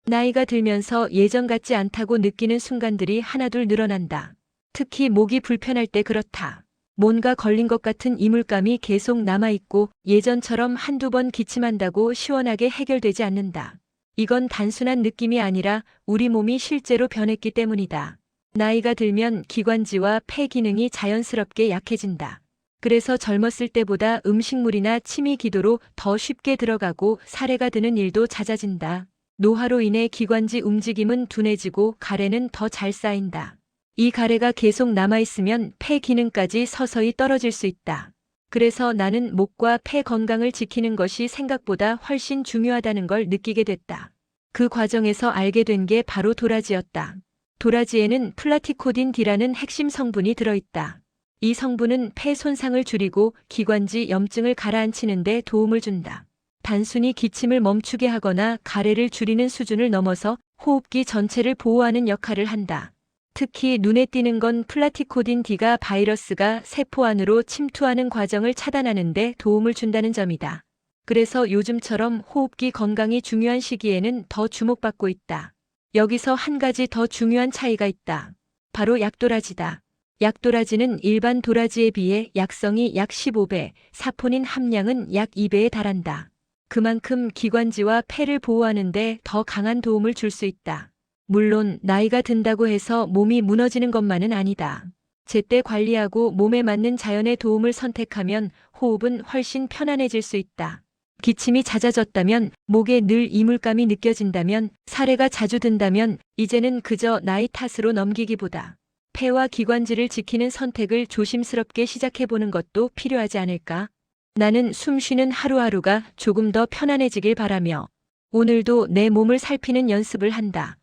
나이가 들면서 예전 같지 않다고 느끼는 순간들이 하나둘 늘어난다. 특히 목이 불편할 때 그렇다. 뭔가 걸린 것 같은 이물감이 계속 남아있고 예전처럼 한두 번 기침한다고 시원하게 해결되지 않는다. 이건 단순한 느낌이 아니라 우리 몸이 실제로 변했기 때문이다. 나이가 들면 기관지와 폐 기능이 자연스럽게 약해진다. 그래서 젊었을 때보다 음식물이나 침이 기도로 더 쉽게 들어가고 사례가 드는 일도 잦아진다. 노화로 인해 기관지 움직임은 둔해지고 가래는 더 잘 쌓인다. 이 가래가 계속 남아있으면 폐 기능까지 서서히 떨어질 수 있다. 그래서 나는 목과 폐 건강을 지키는 것이 생각보다 훨씬 중요하다는 걸 느끼게 됐다. 그 과정에서 알게 된 게 바로 도라지였다. 도라지에는 플라티코딘 D라는 핵심 성분이 들어있다. 이 성분은 폐 손상을 줄이고 기관지 염증을 가라앉히는 데 도움을 준다. 단순히 기침을 멈추게 하거나 가래를 줄이는 수준을 넘어서 호흡기 전체를 보호하는 역할을 한다. 특히 눈에 띄는 건 플라티코딘 D가 바이러스가 세포 안으로 침투하는 과정을 차단하는 데 도움을 준다는 점이다. 그래서 요즘처럼 호흡기 건강이 중요한 시기에는 더 주목받고 있다. 여기서 한 가지 더 중요한 차이가 있다. 바로 약도라지다. 약도라지는 일반 도라지에 비해 약성이 약 15배, 사포닌 함량은 약 2배에 달한다. 그만큼 기관지와 폐를 보호하는 데 더 강한 도움을 줄 수 있다. 물론 나이가 든다고 해서 몸이 무너지는 것만은 아니다. 제때 관리하고 몸에 맞는 자연의 도움을 선택하면 호흡은 훨씬 편안해질 수 있다. 기침이 잦아졌다면, 목에 늘 이물감이 느껴진다면, 사례가 자주 든다면 이제는 그저 나이 탓으로 넘기기보다 폐와 기관지를 지키는 선택을 조심스럽게 시작해보는 것도 필요하지 않을까? 나는 숨 쉬는 하루하루가 조금 더 편안해지길 바라며 오늘도 내 몸을 살피는 연습을 한다.